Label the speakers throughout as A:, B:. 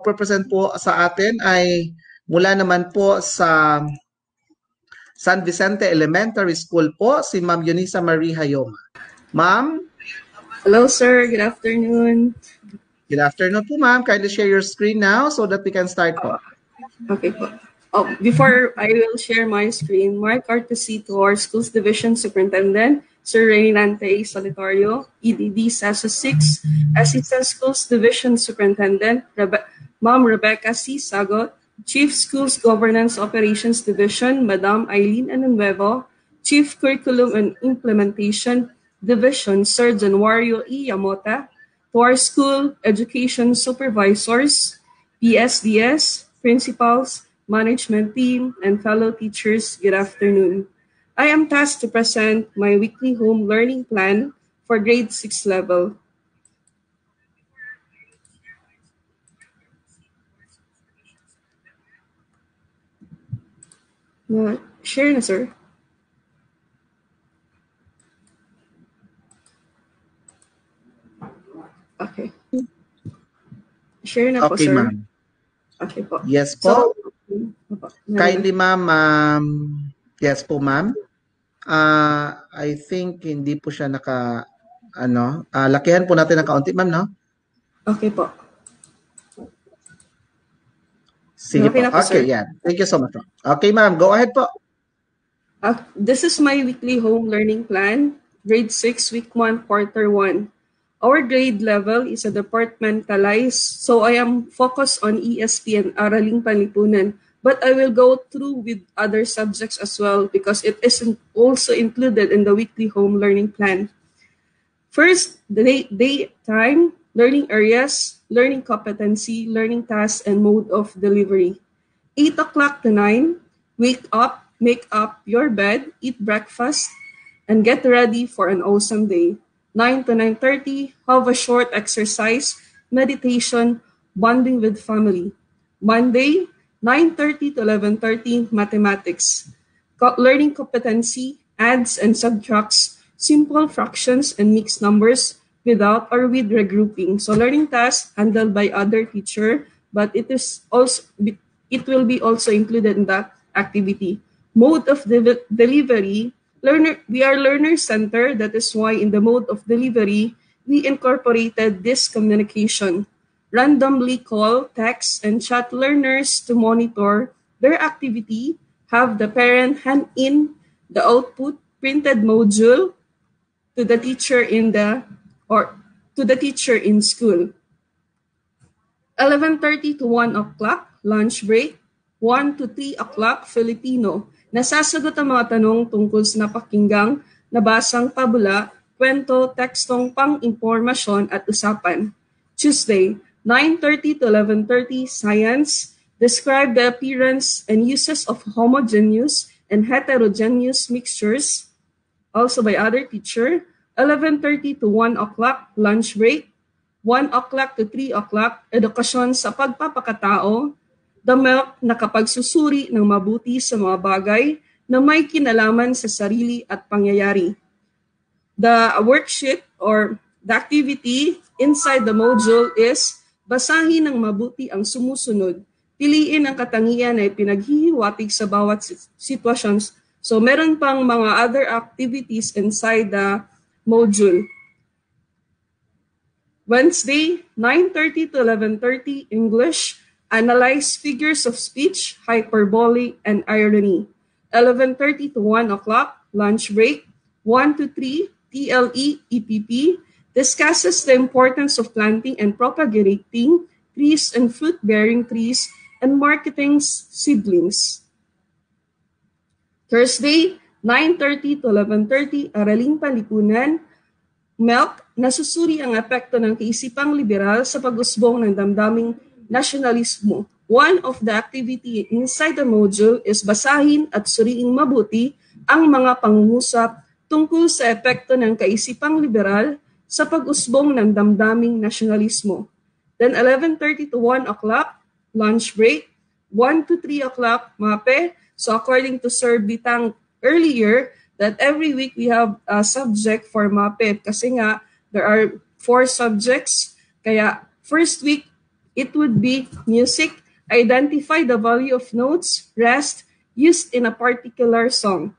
A: Represent po sa atin ay mula naman po sa San Vicente Elementary School po, si Ma'am Eunice Marie Hayoma. Ma'am?
B: Hello, sir. Good afternoon.
A: Good afternoon po, ma'am. Kindly share your screen now so that we can start po.
B: Okay po. Before I will share my screen, my courtesy to our Schools Division Superintendent, Sir Reynante Solitario, EDD SASA 6, Assistant Schools Division Superintendent, Ma'am Rebecca C. Sagot, Chief Schools Governance Operations Division, Madam Eileen Anuevo, Chief Curriculum and Implementation Division, Sir Januario E. Yamota, to our school education supervisors, PSDS, principals, management team, and fellow teachers, good afternoon. I am tasked to present my weekly home learning plan for grade 6 level. Share na, sir. Okay. Share na po,
A: Okay,
B: sir.
A: ma'am.
B: Okay po.
A: Yes po. Kindly, ma'am. Yes po, ma'am. I think hindi po siya lakihan po natin ng kaunti, ma'am, no?
B: Okay po.
A: Sige po. Okay, yeah. Thank you so much. Okay, ma'am. Go ahead po.
B: This is my weekly home learning plan, grade 6, week 1, quarter 1. Our grade level is a departmentalized, so I am focused on ESP and Araling Panlipunan, but I will go through with other subjects as well because it is also included in the weekly home learning plan. First, the daytime, learning areas, learning competency, learning tasks, and mode of delivery. 8 o'clock to 9, wake up, make up your bed, eat breakfast, and get ready for an awesome day. 9 to 9:30, have a short exercise, meditation, bonding with family. Monday, 9:30 to 11:30, mathematics. Learning competency, adds and subtracts, simple fractions and mixed numbers without or with regrouping. So learning tasks handled by other teacher, but it will be also included in that activity. Mode of delivery, we are learner-centered. That is why in the mode of delivery, we incorporated this communication. Randomly call, text, and chat learners to monitor their activity, have the parent hand in the output printed module to the teacher in school. 11:30 to 1 o'clock, lunch break. 1 to 3 o'clock, Filipino. Nasasagot ang mga tanong tungkol sa napakinggang, nabasang pabula, kwento, tekstong pang-impormasyon at usapan. Tuesday, 9:30 to 11:30, science. Describe the appearance and uses of homogeneous and heterogeneous mixtures, also by other teacher. 11:30 to 1 o'clock, lunch break. 1 o'clock to 3 o'clock, edukasyon sa pagpapakatao. The milk na kapagsusuri ng mabuti sa mga bagay na may kinalaman sa sarili at pangyayari. The worksheet or the activity inside the module is basahin ng mabuti ang sumusunod. Piliin ang katangian na pinaghihiwatig sa bawat situations. So meron pang mga other activities inside the module. Wednesday, 9:30 to 11:30, English. Analyze figures of speech, hyperbole, and irony. 11:30 to 1 o'clock, lunch break. 1 to 3, TLE, EPP, discusses the importance of planting and propagating trees and fruit-bearing trees and marketing seedlings. Thursday, 9:30 to 11:30, Araling Panlipunan. Milk, nasusuri ang epekto ng kaisipang liberal sa pag-usbong ng damdaming nasyonalismo. One of the activity inside the module is basahin at suriing mabuti ang mga pangungusap tungkol sa epekto ng kaisipang liberal sa pag-usbong ng damdaming nasyonalismo. Then 11:30 to 1 o'clock, lunch break. 1 to 3 o'clock, MAPE. So according to Sir Bitang earlier, that every week we have a subject for MAPE kasi nga there are 4 subjects. Kaya first week, it would be music, identify the value of notes, rest, used in a particular song.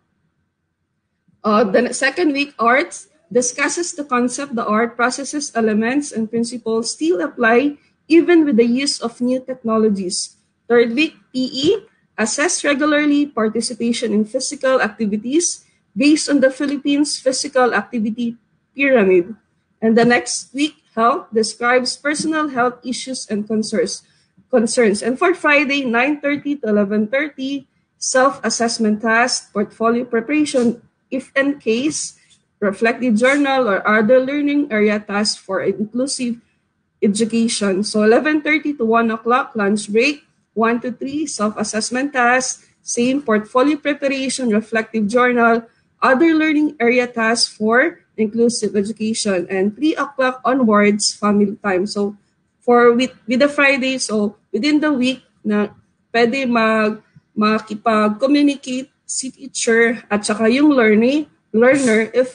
B: The second week, arts, discusses the concept the art processes, elements, and principles still apply even with the use of new technologies. Third week, PE, assess regularly participation in physical activities based on the Philippines Physical Activity Pyramid. And the next week, health, describes personal health issues and concerns. And for Friday, 9:30 to 11:30, self-assessment task, portfolio preparation, if and case, reflective journal, or other learning area tasks for inclusive education. So 11:30 to 1 o'clock, lunch break, 1 to 3, self-assessment tasks, same portfolio preparation, reflective journal, other learning area tasks for inclusive education, and 3 o'clock onwards, family time. So with the Friday, so within the week na pwede makipag-communicate si teacher at saka yung learner, if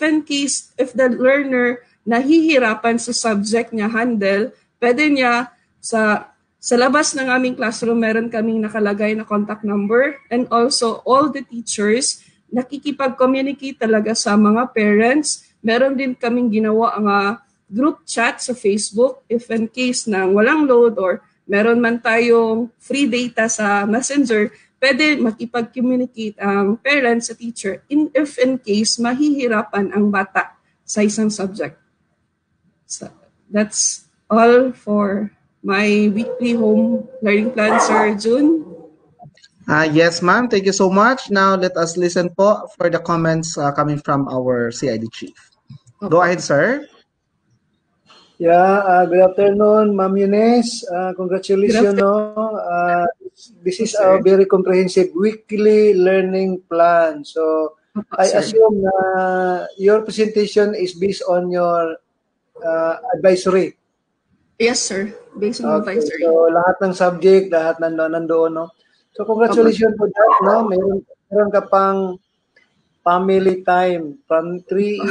B: the learner nahihirapan sa subject niya handle, pwede niya sa labas ng aming classroom, meron kaming nakalagay na contact number, and also all the teachers nakikipag-communicate talaga sa mga parents. Meron din kaming ginawa ang group chat sa Facebook if in case na walang load or meron man tayong free data sa Messenger, pwede makipag-communicate ang parents sa teacher if in case mahihirapan ang bata sa isang subject. So that's all for my weekly home learning plan, Sir June.
A: Yes, ma'am. Thank you so much. Now, let us listen po for the comments coming from our CID chief. Okay. Go ahead, sir.
C: Yeah, good afternoon, Ma'am Eunice. Congratulations. This is a very comprehensive weekly learning plan. So, I assume your presentation is based on your advisory.
B: Yes, sir. Based on advisory.
C: So, lahat ng subject, lahat nandoon, no? So, congratulations for that, no? Meron ka pang family time from 3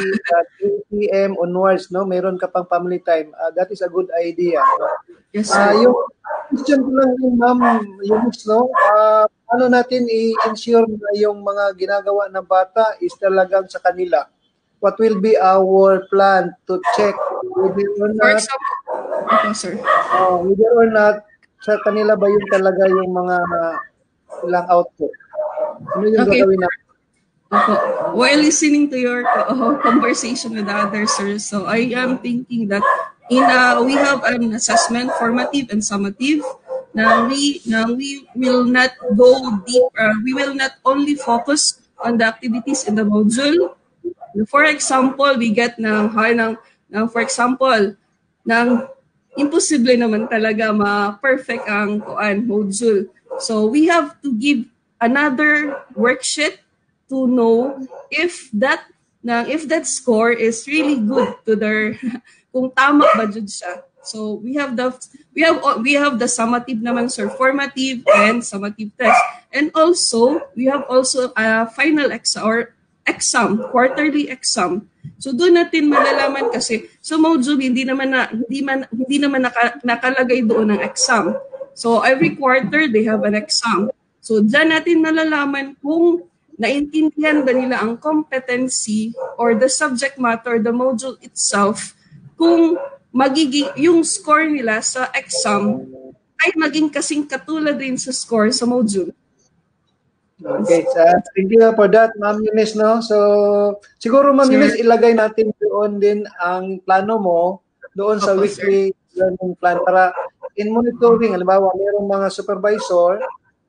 C: p.m. onwards, no? Meron ka pang family time. That is a good idea. No?
B: Yes, sir.
C: Yung question ko lang din, Ma'am Eunice, no? Paano natin i-ensure na yung mga ginagawa ng bata is talagang sa kanila? What will be our plan to check whether or not,
B: for example, okay, sir.
C: Whether or not sa kanila ba yung talaga yung mga ilang output? Ano yung gagawin natin?
B: While listening to your conversation with the other sirs, so I am thinking that we have an assessment, formative and summative. Now we will not go deep. We will not only focus on the activities in the module. For example, we get for example, imposible naman talaga ma-perfect ang module. So we have to give another worksheet to know if that score is really good to their kung tama ba jud siya. So we have the summative naman, sir, formative and summative test. And also we have also a final exam, quarterly exam. So doon natin malalaman kasi sa module hindi naman nakalagay doon ang exam. So every quarter they have an exam. So diyan natin malalaman kung naintindihan ba nila ang competency or the subject matter, the module itself, kung magiging yung score nila sa exam ay maging kasing katulad din sa score sa module.
C: Okay, thank you for that, Ma'am Eunice, no? So, siguro, Ma'am Eunice, ilagay natin doon din ang plano mo doon sa weekly learning plan para in monitoring, halimbawa, mayroong mga supervisor,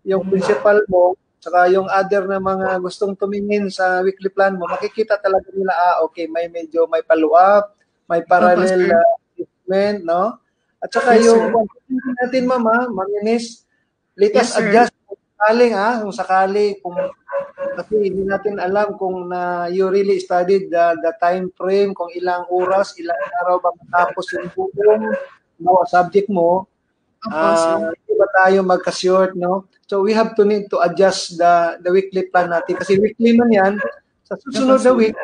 C: yung principal mo, saka yung other na mga gustong tumingin sa weekly plan mo, makikita talaga nila, okay, may follow-up, may parallel treatment, no? At saka yung natin, Ma'am Eunice, let us adjust kung sakali, kasi hindi natin alam kung you really studied the time frame, kung ilang oras, ilang araw ba matapos yung buong subject mo. Hindi ba tayo magka-short, no? So we have to need to adjust the weekly plan natin. Kasi weekly man yan, sa susunod na week,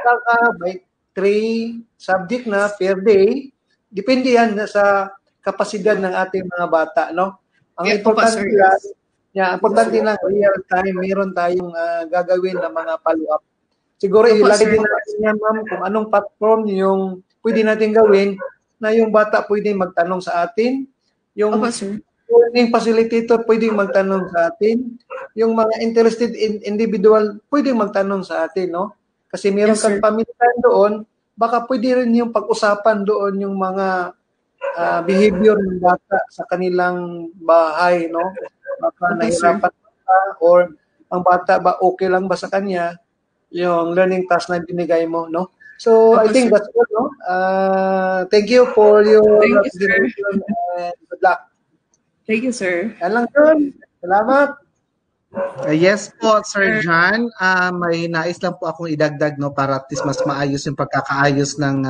C: by 3 subject na per day, depende yan sa kapasidad ng ating mga bata, no? Ang
B: Yeah,
C: importante
B: sir.
C: lang, importante lang real time, meron tayong gagawin na mga follow-up. Siguro
B: Opo,
C: ilagay
B: sir.
C: din natin yan, ma'am, kung anong platform yung pwede natin gawin na yung bata pwede magtanong sa atin, yung
B: Opo, sir.
C: learning facilitator pwedeng magtanong sa atin, yung mga interested individual pwedeng magtanong sa atin, no? Kasi meron
B: Yes, sir.
C: kang pamilya doon, baka pwede rin yung pag-usapan doon yung mga behavior ng bata sa kanilang bahay, no? Baka
B: Okay, sir.
C: nahirapan ba or ang bata ba okay lang ba sa kanya yung learning task na binigay mo, no? So, I
B: Opo,
C: think
B: sir.
C: that's good, no? Thank you for your
B: Thank you, sir.
C: presentation and good luck.
B: Thank you, sir.
C: Yan lang yun. Salamat.
A: Yes po, Sir John. May nais lang po akong idagdag, no, para at least mas maayos yung pagkakaayos ng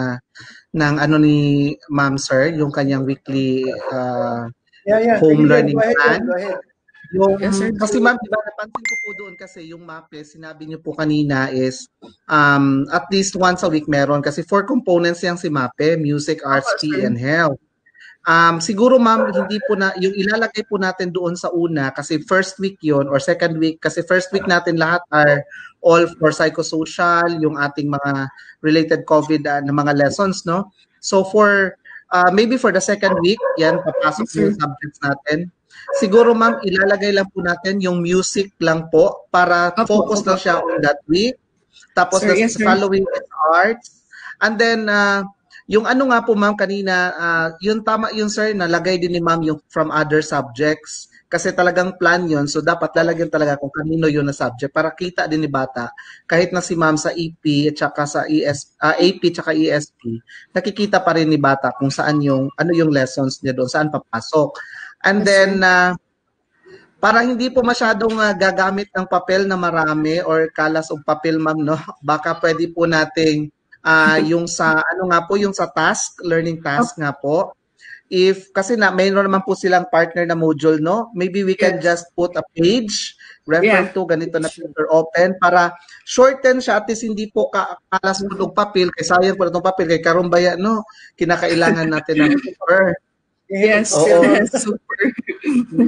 A: ano ni Ma'am Sir, yung kanyang weekly home
C: Sige,
A: learning
C: go ahead,
A: plan.
C: go ahead.
A: Yung,
B: Yes, sir.
A: kasi ma'am, diba, napansin ko po doon kasi yung MAPE, sinabi niyo po kanina is at least once a week meron kasi 4 components yang si MAPE, music, arts,
B: Opo,
A: PE,
B: sir.
A: and health. Siguro ma'am, hindi po na, yung ilalagay po natin doon sa una kasi first week yon or second week, kasi first week natin lahat are all for psychosocial, yung ating mga related COVID na mga lessons, no? So for, maybe for the second week, yan, papasok
B: Yes, sir.
A: yung subjects natin. Siguro ma'am, ilalagay lang po natin yung music lang po para
B: Opo,
A: focus
B: opo.
A: lang siya on that week. Tapos
B: Sir,
A: the
B: yes, sir.
A: following is arts. And then, yung ano nga po ma'am kanina, yung tama yung sir, nalagay din ni ma'am yung from other subjects. Kasi talagang plan yun. So dapat lalagyan talaga kung kanino yun na subject para kita din ni bata. Kahit na si ma'am sa EP at saka sa AP at saka ESP, nakikita pa rin ni bata kung saan yung, ano yung lessons niya doon, saan papasok. And
B: Yes,
A: then, para hindi po masyadong gagamit ng papel na marami or kalas o papel ma'am, no? Baka pwede po nating yung sa, ano nga po, yung sa task, learning task nga po. If, kasi na, mayroon naman po silang partner na module, no? Maybe we can
B: Yes.
A: just put a page, refer
B: Yeah.
A: to, ganito na paper open, para shorten siya, at least hindi po kalas po ng papel, kay sayang po itong papel, kay karumbaya, no? Kinakailangan natin ng paper.
B: Yes.
A: Oo.
B: Yes. Super.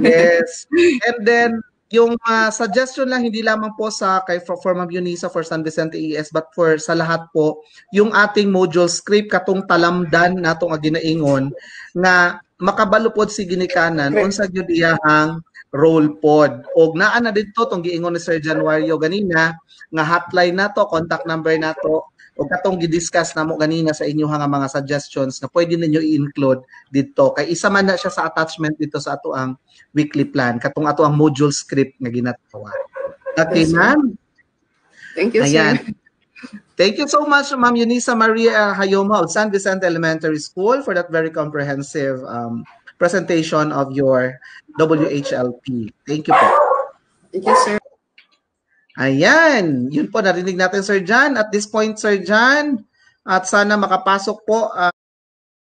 A: Yes. And then, yung suggestion lang, hindi lamang po sa kay for Ma'am Eunice for San Vicente ES, but for sa lahat po, yung ating module script, katong talamdan natong ginaingon, nga makabalupod si ginikanan, unsa gyud iyahang role pod. Og naa na dito tong giingon ni Sir Januario ganina, nga hotline nato, contact number nato, o katong gidiscuss namo ganina sa inyo nga mga suggestions na pwede ninyo i-include dito kay isa man na siya sa attachment dito sa ato ang weekly plan katong ato ang module script nga ginatawa. Okay,
B: Yes, sir.
A: ma'am?
B: Thank you,
A: Ayan.
B: sir.
A: Thank you so much, Ma'am Eunice Maria Hayoma of San Vicente Elementary School for that very comprehensive presentation of your WHLP. Thank you po.
B: Thank you, sir.
A: Ayan, yun po, narinig natin Sir John. At this point, Sir John, at sana makapasok po